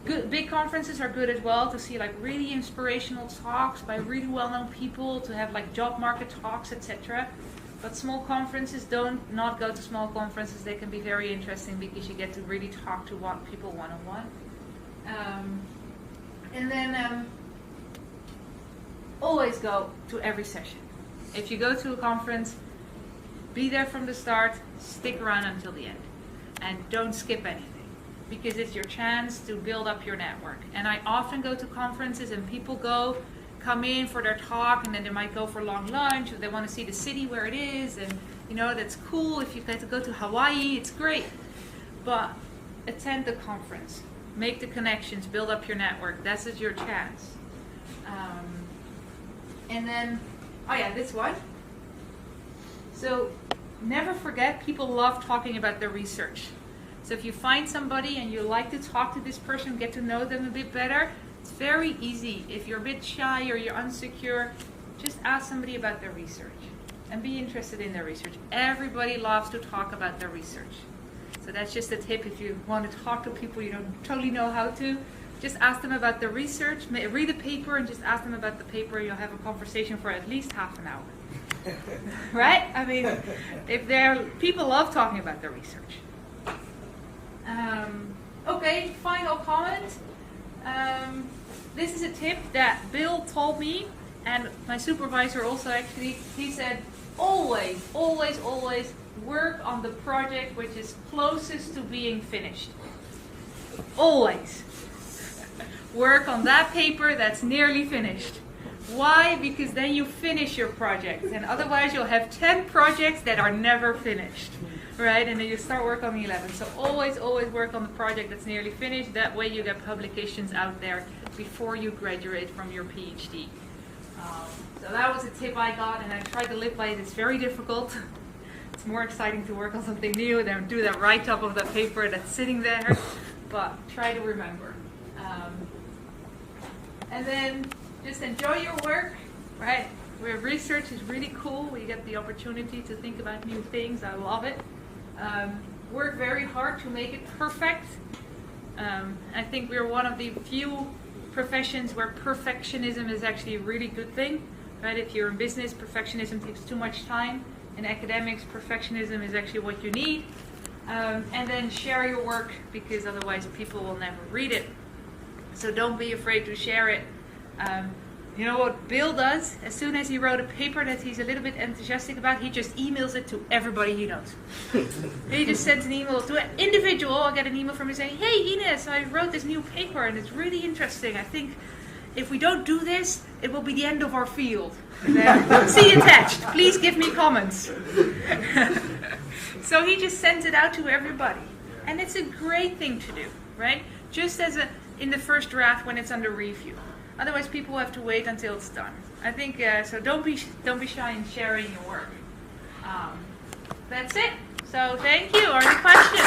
Big conferences are good as well to see like really inspirational talks by really well-known people, to have like job market talks, etc. But small conferences, don't not go to small conferences. They can be very interesting because you get to really talk to people one-on-one. And then always go to every session. If you go to a conference, be there from the start, stick around until the end, and don't skip anything, because it's your chance to build up your network. And I often go to conferences and people come in for their talk, and then they might go for a long lunch, or they want to see the city where it is, and that's cool. If you get to go to Hawaii, it's great. But attend the conference, make the connections, build up your network. That's your chance. And then, this one. So never forget, people love talking about their research. So if you find somebody and you like to talk to this person, get to know them a bit better, it's very easy. If you're a bit shy or you're insecure, just ask somebody about their research and be interested in their research. Everybody loves to talk about their research. So that's just a tip. If you want to talk to people you don't totally know how to, just ask them about the research, read a paper and just ask them about the paper. You'll have a conversation for at least half an hour. Right? I mean, people love talking about their research. Okay, final comment. This is a tip that Bill told me, and my supervisor also actually. He said, always, always, always work on the project which is closest to being finished. Always. Work on that paper that's nearly finished. Why? Because then you finish your project, and otherwise you'll have 10 projects that are never finished. Right, and then you start work on the 11th. So always, always work on the project that's nearly finished. That way you get publications out there before you graduate from your PhD. So that was a tip I got, and I tried to live by it. It's very difficult. It's more exciting to work on something new than do that write-up of the paper that's sitting there. But try to remember. And then just enjoy your work, right? Where research is really cool. We get the opportunity to think about new things. I love it. Work very hard to make it perfect. I think we're one of the few professions where perfectionism is actually a really good thing. Right? If you're in business, perfectionism takes too much time. In academics, perfectionism is actually what you need. And then share your work, because otherwise people will never read it. So don't be afraid to share it. You know what Bill does? As soon as he wrote a paper that he's a little bit enthusiastic about, he just emails it to everybody he knows. He just sends an email to an individual. I get an email from him saying, "Hey Inez, I wrote this new paper and it's really interesting. I think if we don't do this, it will be the end of our field. See attached. Please give me comments. So he just sends it out to everybody. And it's a great thing to do, right? Just as in the first draft when it's under review. Otherwise, people have to wait until it's done. I think so. Don't be shy in sharing your work. That's it. So thank you. Are there any questions?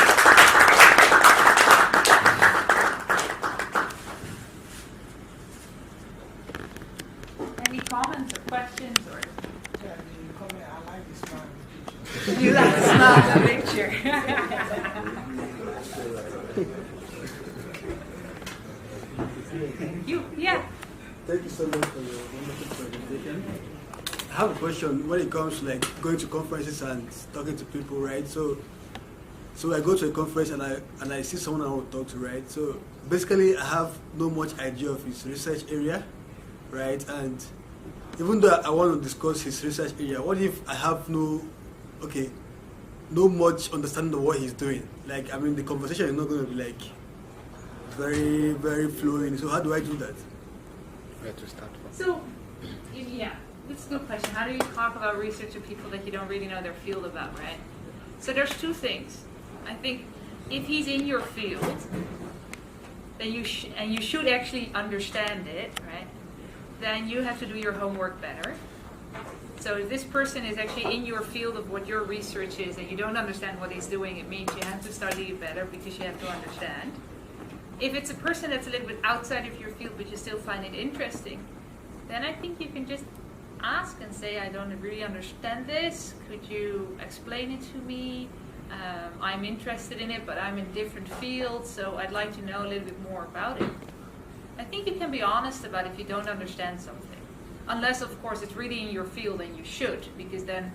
Any comments or questions or? I like this man. You like to smile in the picture. Yeah. Thank you so much for your wonderful presentation. I have a question when it comes to like going to conferences and talking to people, right? So I go to a conference and I see someone I want to talk to, right? So basically I have no much idea of his research area, right? And even though I want to discuss his research area, what if I have no much understanding of what he's doing? Like, I mean, the conversation is not going to be like very, very flowing. So how do I do that? Where to start from? So, yeah, that's a good question. How do you talk about research to people that you don't really know their field about, right? So there's two things. I think if he's in your field, then you should actually understand it, right? Then you have to do your homework better. So if this person is actually in your field of what your research is and you don't understand what he's doing, it means you have to study it better because you have to understand. If it's a person that's a little bit outside of your field but you still find it interesting, then I think you can just ask and say, I don't really understand this. Could you explain it to me? I'm interested in it, but I'm in different fields, so I'd like to know a little bit more about it. I think you can be honest about if you don't understand something. Unless, of course, it's really in your field and you should, because then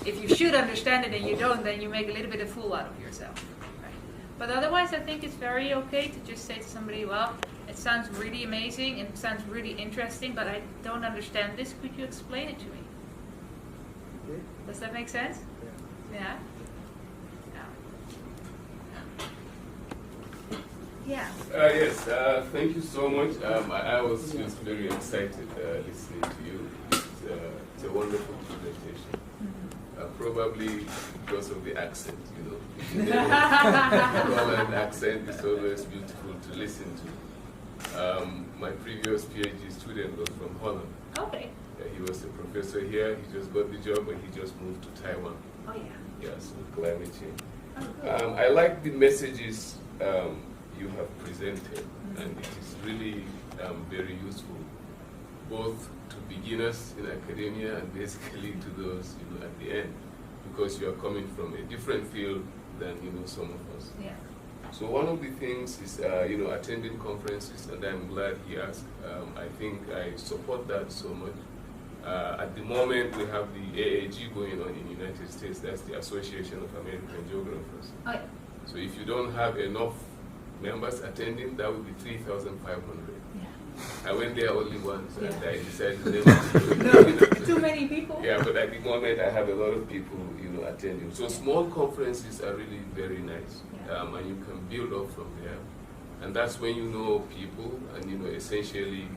if you should understand it and you don't, then you make a little bit of a fool out of yourself. Right? But otherwise, I think it's very okay to just say to somebody, well, it sounds really amazing and it sounds really interesting, but I don't understand this. Could you explain it to me? Okay. Does that make sense? Yeah? Yeah. Yes, thank you so much. I was just very excited listening to you. It's a wonderful presentation. Probably because of the accent, you know. Holland accent is always beautiful to listen to. My previous PhD student was from Holland. Okay. He was a professor here. He just got the job and he just moved to Taiwan. Oh, yeah. Yes, with climate change. Oh, good. I like the messages you have presented, and it is really very useful, both to beginners in academia and basically to those at the end, because you are coming from a different field than some of us. Yeah. So one of the things is attending conferences, and I'm glad he asked. I think I support that so much. At the moment, we have the AAG going on in the United States. That's the Association of American Geographers. Oh, yeah. So if you don't have enough members attending, that would be 3,500. Yeah. I went there only once, and Yeah. I decided never to. Too many people? Yeah, but at the moment, I have a lot of people, attending. So small conferences are really very nice, Yeah. and you can build up from there. And that's when you know people, and essentially,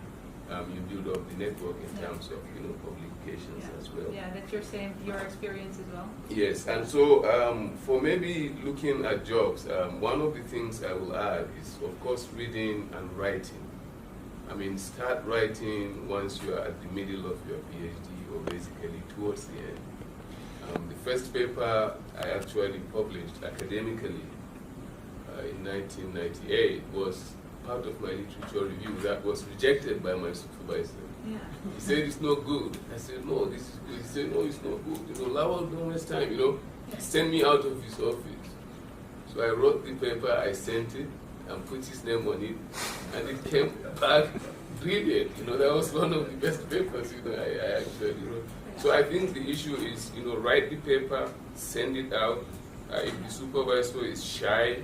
you build up the network in Yeah. terms of publications Yeah. as well. Yeah, that's your experience as well. Yes, and so for maybe looking at jobs, one of the things I will add is, of course, reading and writing. I mean, start writing once you are at the middle of your PhD or basically towards the end. The first paper I actually published academically in 1998 was part of my literature review that was rejected by my supervisor. Yeah. He said it's not good. I said, no, this is good. He said, no, it's not good. Lowell, don't waste time, Send me out of his office. So I wrote the paper, I sent it, and put his name on it, and it came back brilliant. That was one of the best papers, I actually wrote. So I think the issue is, write the paper, send it out. If the supervisor is shy,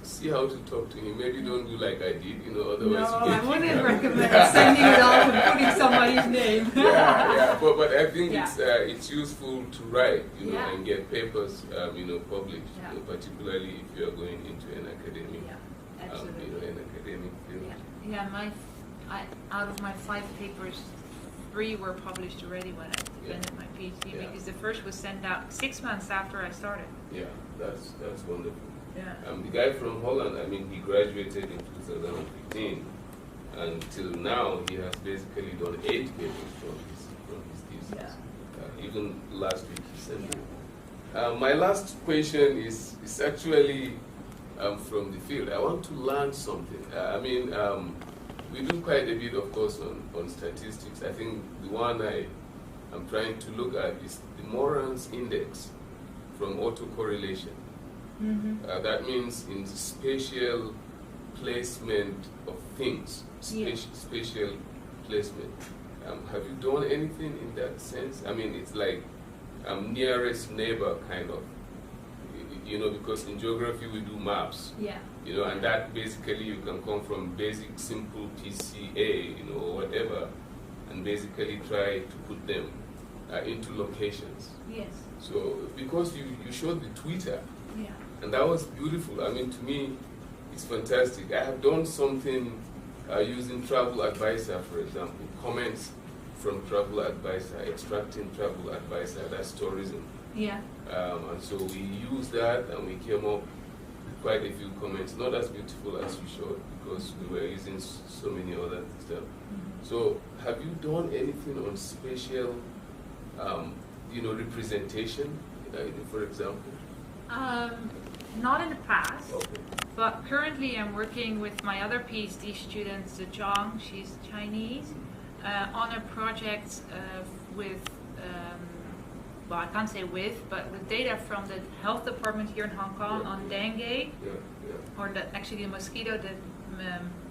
see how to talk to him. Maybe don't do like I did, otherwise No, you I can wouldn't recommend sending it off and putting somebody's name. yeah, but I think Yeah. it's useful to write, Yeah. and get papers, published, Yeah. Particularly if you are going into an academic, Yeah, absolutely. an academic field. Yeah, my out of my 5 papers, 3 were published already when I defended my PhD, Yeah. because the first was sent out 6 months after I started. Yeah, that's wonderful. Yeah. The guy from Holland, I mean, he graduated in 2015, and till now he has basically done 8 papers from his thesis. Yeah. Even last week he sent me. My last question is actually from the field. I want to learn something. We do quite a bit, of course, on statistics. I think the one I'm trying to look at is the Moran's index from autocorrelation. That means in spatial placement of things, spatial placement. Have you done anything in that sense? I mean, it's like nearest neighbor kind of, because in geography we do maps. Yeah. And that basically you can come from basic simple PCA, or whatever, and basically try to put them into locations. Yes. So because you showed the Twitter, Yeah. and that was beautiful. I mean, to me, it's fantastic. I have done something using Travel Advisor, for example, comments from Travel Advisor, extracting Travel Advisor, that's tourism. Yeah. And so we used that and we came up with quite a few comments, not as beautiful as you showed because we were using so many other stuff. So have you done anything on spatial, representation, for example? Not in the past, Okay. but currently I'm working with my other PhD student, Zhang, she's Chinese, on a project with, well, I can't say but with data from the health department here in Hong Kong on dengue, or actually the mosquito that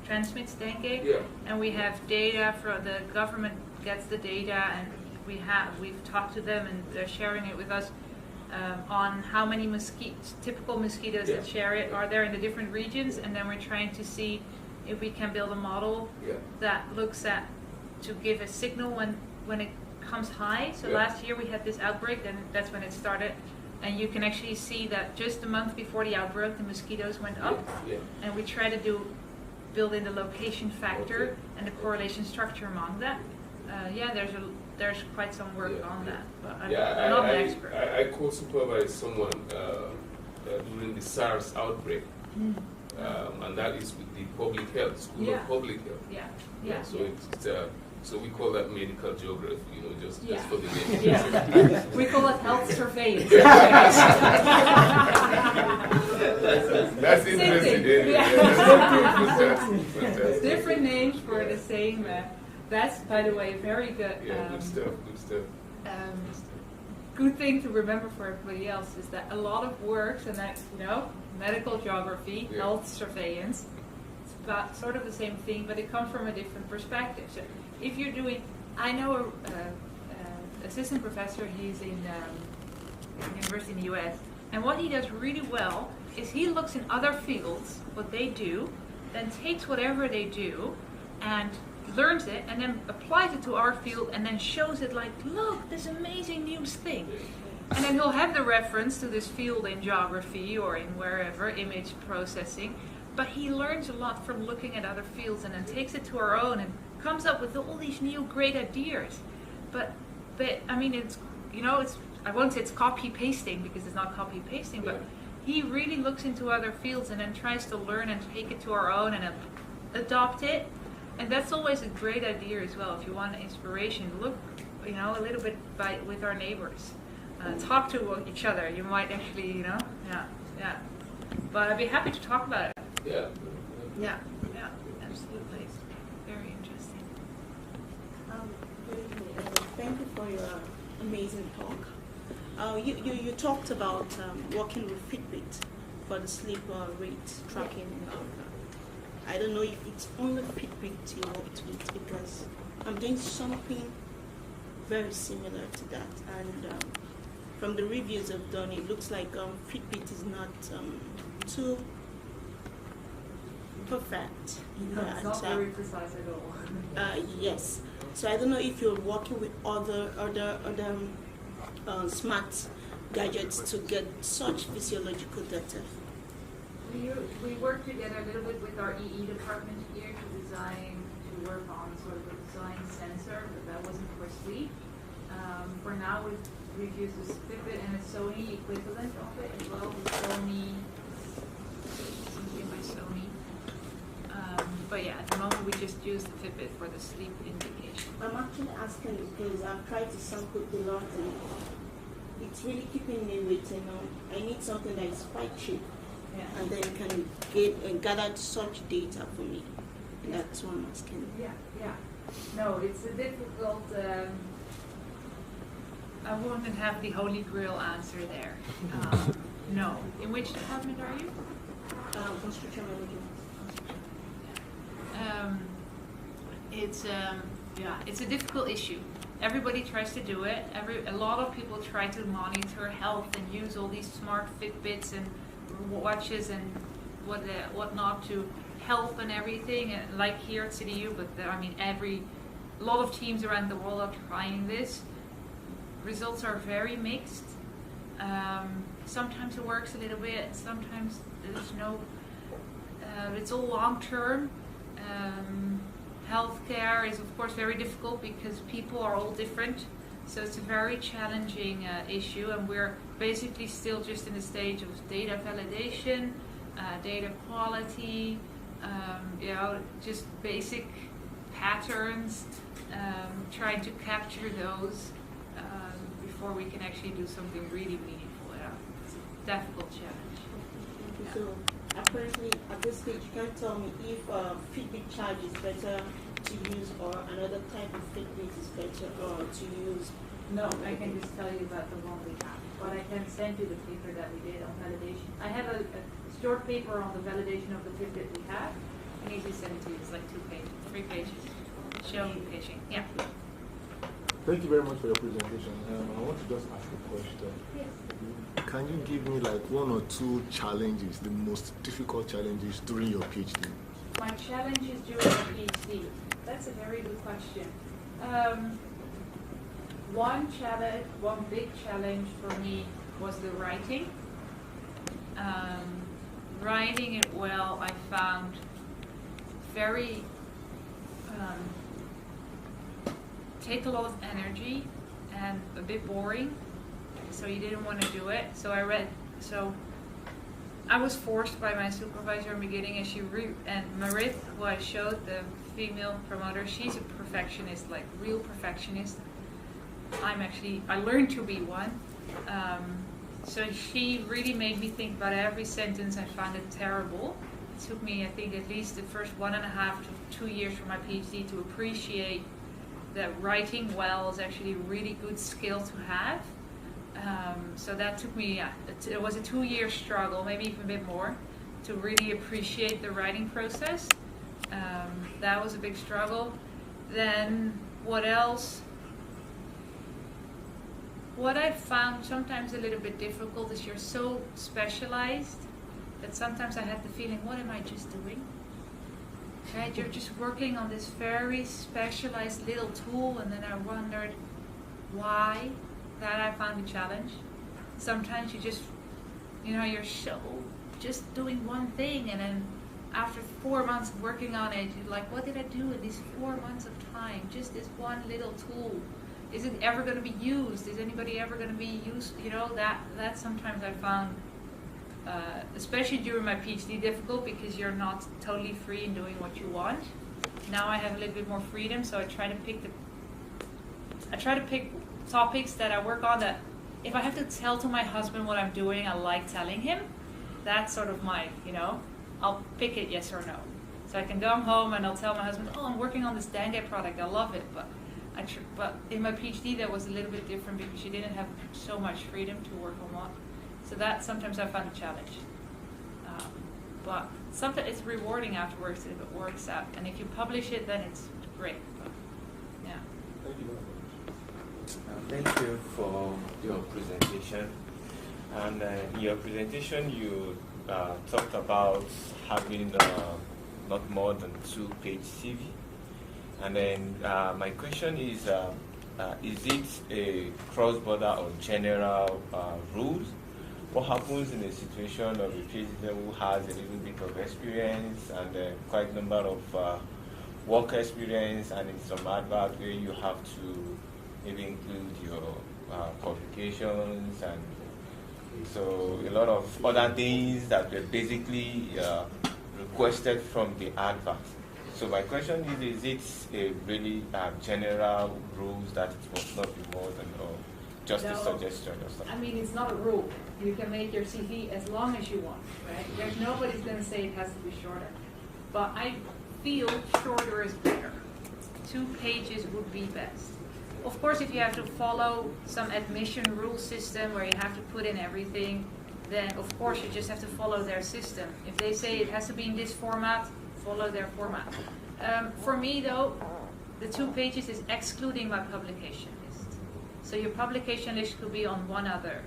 transmits dengue. Yeah. And we have data from the government gets the data, and we've talked to them, and they're sharing it with us on how many typical mosquitoes that share it are there in the different regions, and then we're trying to see if we can build a model that looks at to give a signal when it comes high. So last year we had this outbreak, and that's when it started, and you can actually see that just a month before the outbreak the mosquitoes went up, and we try to build in the location factor and the correlation structure among that. There's quite some work on that, but I'm not an expert. I co-supervised someone during the SARS outbreak, and that is with the public health, School of Public Health. So we call that medical geography, just for the name. We call it health surveillance. That's interesting. Fantastic. Different names for the same. That's, by the way, very good. Good stuff. Good thing to remember for everybody else is that a lot of works, and that medical geography, health surveillance, it's about sort of the same thing, but it comes from a different perspective. So if you're doing, I know a assistant professor. He's in university in the U.S. And what he does really well is he looks in other fields what they do, then takes whatever they do and learns it, and then applies it to our field, and then shows it like, look, this amazing new thing. And then he'll have the reference to this field in geography or in wherever, image processing, but he learns a lot from looking at other fields and then takes it to our own and comes up with all these new great ideas. But I mean, it's, I won't say it's copy pasting because it's not copy pasting, but he really looks into other fields and then tries to learn and take it to our own and adopt it. And that's always a great idea as well. If you want inspiration, look, a little bit with our neighbors. Talk to each other. You might actually, But I'd be happy to talk about it. Yeah, absolutely. Very interesting. Thank you for your amazing talk. You talked about working with Fitbit for the sleep rate tracking. I don't know if it's only Fitbit you worked with, because I'm doing something very similar to that. And from the reviews I've done, it looks like Fitbit is not too perfect. It's not very precise at all. Yes. So I don't know if you're working with other smart gadgets to get such physiological data. We work together a little bit with our EE department here to design, to work on sort of a design sensor, but that wasn't for sleep. For now, we've used this Fitbit and a Sony equivalent of it as well, the Sony, my Sony. But yeah, at the moment we just use the Fitbit for the sleep indication. I'm actually asking because I've tried to sample a lot and it's really keeping me waiting on. I need something that is quite cheap and then can gather such data for me. And that's what I'm asking. Yeah. No, it's a difficult. I wouldn't have the holy grail answer there. No. In which department are you? Construction management. It's a difficult issue. Everybody tries to do it. A lot of people try to monitor health and use all these smart Fitbits and watches and whatnot to help and everything. And like here at CityU, but a lot of teams around the world are trying this. Results are very mixed. Sometimes it works a little bit. Sometimes there's no. It's all long term. Healthcare is of course very difficult because people are all different, so it's a very challenging issue, and we're basically still just in the stage of data validation, data quality, just basic patterns, trying to capture those before we can actually do something really meaningful. It's a difficult challenge. Thank you. So apparently at this stage you can't tell me if Fitbit charge is better to use or another type of Fitbit is better or to use. No, I can just tell you about the one we have. But I can send you the paper that we did on validation. I have a short paper on the validation of the Fitbit we have. I can easily send it to you. It's like 3 pages. Showing paging. Yeah. Thank you very much for your presentation. I want to just ask a question. Yes. Can you give me like 1 or 2 challenges, the most difficult challenges during your PhD? My challenges during my PhD. That's a very good question. One big challenge for me was the writing. Writing it well, I found very take a lot of energy and a bit boring. So you didn't want to do it. So I was forced by my supervisor in the beginning, and Marit, who I showed, the female promoter, she's a perfectionist, like real perfectionist. I learned to be one. So she really made me think about every sentence. I found it terrible. It took me, I think, at least the first 1.5 to 2 years for my PhD to appreciate that writing well is actually a really good skill to have. So that took me, it was a 2-year struggle, maybe even a bit more, to really appreciate the writing process. That was a big struggle. Then what else? What I found sometimes a little bit difficult is you're so specialized that sometimes I had the feeling, what am I just doing? Right? You're just working on this very specialized little tool, and then I wondered why. That I found a challenge. Sometimes you just, you're so just doing one thing, and then after 4 months of working on it, you're like, what did I do in these 4 months of time? Just this one little tool. Is it ever going to be used? Is anybody ever going to be used? That sometimes I found, especially during my PhD, difficult because you're not totally free in doing what you want. Now I have a little bit more freedom, so I try to pick topics that I work on that if I have to tell to my husband what I'm doing, I like telling him. That's sort of my, I'll pick it yes or no. So I can come home and I'll tell my husband, oh, I'm working on this dengue product, I love it. But in my PhD that was a little bit different because you didn't have so much freedom to work on what. So that sometimes I found a challenge. But sometimes it's rewarding afterwards if it works out. And if you publish it, then it's great. But, yeah. Thank you very much. Thank you for your presentation. And in your presentation, you talked about having not more than 2-page CV. And then my question is it a cross-border or general rules? What happens in a situation of a PhD who has a little bit of experience and quite a number of work experience, and in some advert where you have to maybe include your qualifications, and so a lot of other things that were basically requested from the advert. So my question is it a really general rules that it must not be more than, or just a suggestion or something? I mean, it's not a rule. You can make your CV as long as you want, right? There's nobody's going to say it has to be shorter. But I feel shorter is better. 2 pages would be best. Of course, if you have to follow some admission rule system where you have to put in everything, then of course you just have to follow their system. If they say it has to be in this format, follow their format. For me though, the 2 pages is excluding my publication list. So your publication list could be on one other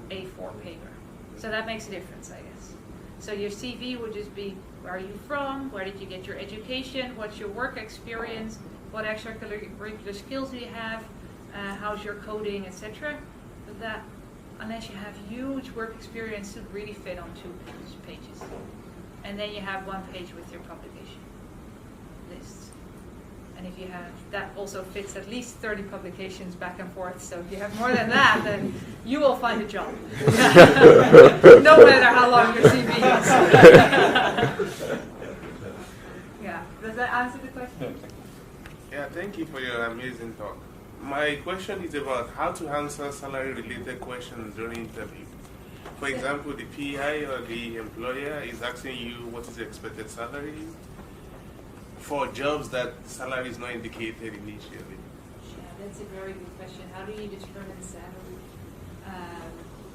A4 paper. So that makes a difference, I guess. So your CV would just be, where are you from, where did you get your education, what's your work experience, what extracurricular skills do you have, how's your coding, etc. But that, unless you have huge work experience, should really fit on 2 pages. And then you have 1 page with your publication list. And if you have, that also fits at least 30 publications back and forth. So if you have more than that, then you will find a job. No matter how long your CV is. Yeah, does that answer the question? Yeah, thank you for your amazing talk. My question is about how to answer salary-related questions during interview. For example, the PI or the employer is asking you what is the expected salary for jobs that salary is not indicated initially. Yeah, that's a very good question. How do you determine salary?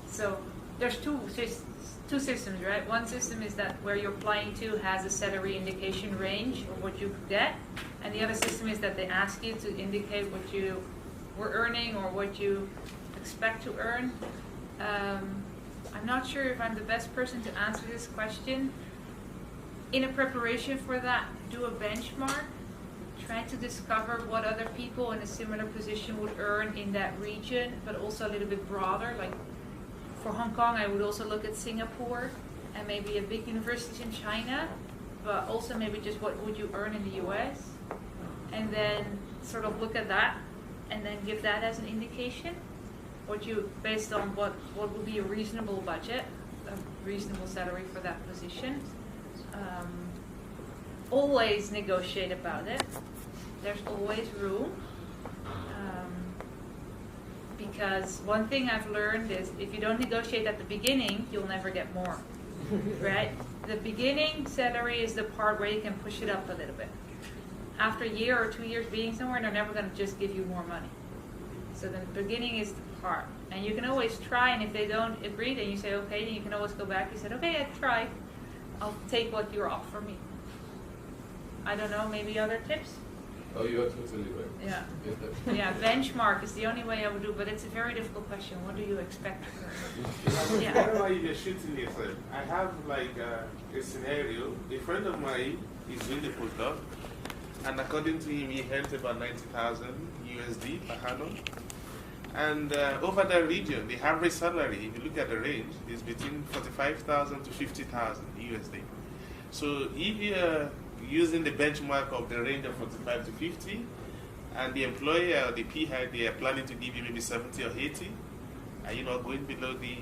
So there's two systems, right? One system is that where you're applying to has a salary indication range of what you could get, and the other system is that they ask you to indicate what you were earning or what you expect to earn. I'm not sure if I'm the best person to answer this question. In a preparation for that, do a benchmark. Try to discover what other people in a similar position would earn in that region, but also a little bit broader. Like for Hong Kong, I would also look at Singapore and maybe a big university in China, but also maybe just what would you earn in the US, and then sort of look at that and then give that as an indication. What you, based on what would be a reasonable budget, a reasonable salary for that position. Always negotiate about it. There's always room. Because one thing I've learned is if you don't negotiate at the beginning, you'll never get more, right? The beginning salary is the part where you can push it up a little bit. After a year or 2 years being somewhere, they're never going to just give you more money. So the beginning is the part. And you can always try, and if they don't agree, then you say, okay, then you can always go back. You said, okay, I tried. I'll take what you're offering me. I don't know, maybe other tips? Oh, you are totally right. Yeah. Yeah, benchmark is the only way I would do, but it's a very difficult question. What do you expect? I don't know why you're shooting yourself. I have like a scenario. A friend of mine is doing the postdoc, and according to him, he earns about 90,000 USD per annum. And over that region, the average salary, if you look at the range, is between 45,000 to 50,000 USD. So if you're using the benchmark of the range of 45 to 50, and the employer or the PI, they are planning to give you maybe 70 or 80, are you not going below the...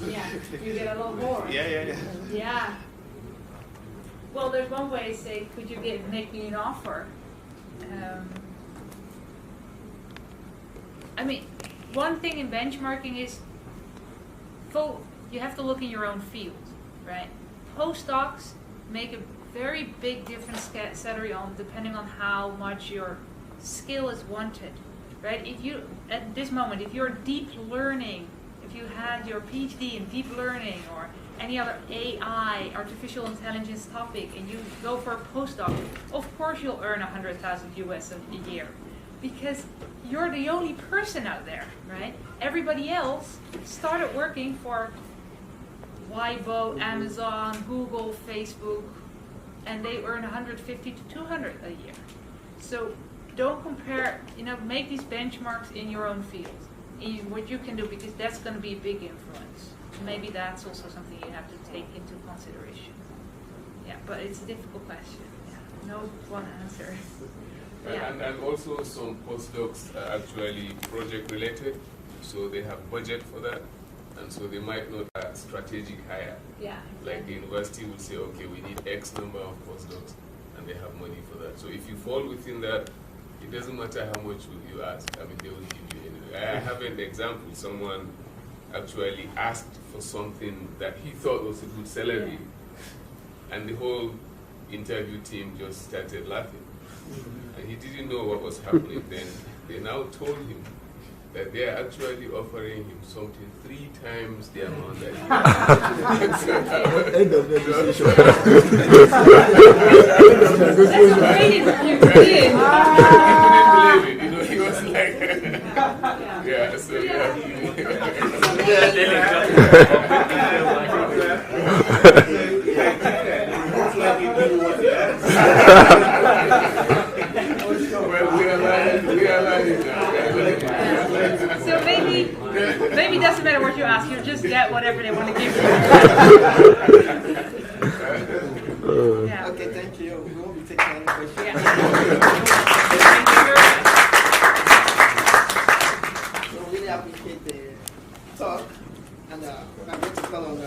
Yeah, you get a little more. Yeah. Yeah. Well, there's one way to say, could you make me an offer? I mean, one thing in benchmarking is you have to look in your own field, right? Postdocs make a very big difference salary depending on how much your skill is wanted, right? If you, at this moment, if you're deep learning, if you had your PhD in deep learning or any other AI, artificial intelligence topic, and you go for a postdoc, of course you'll earn 100,000 US a year. Because you're the only person out there, right? Everybody else started working for Weibo, Amazon, Google, Facebook, and they earn 150 to 200 a year. So don't compare, make these benchmarks in your own field, in what you can do, because that's going to be a big influence. Maybe that's also something you have to take into consideration. Yeah, but it's a difficult question. Yeah. no one answer. And also some postdocs are actually project related, so they have budget for that, and so they might not have strategic hire. Yeah. Like the university will say, okay, we need X number of postdocs, and they have money for that. So if you fall within that, it doesn't matter how much you ask. I mean, they will give you anything. I have an example. Someone actually asked for something that he thought was a good salary, and the whole interview team just started laughing. And he didn't know what was happening. Then they now told him that they are actually offering him something 3 times the amount that he asked. End of negotiation. He couldn't believe it. You know, he was like, yeah, so well, we are learning now. So maybe it doesn't matter what you ask, you just get whatever they want to give you. Yeah. Okay, thank you. We won't be taking any questions. Yeah. Thank you very much. So really appreciate the talk, and I'm going to call on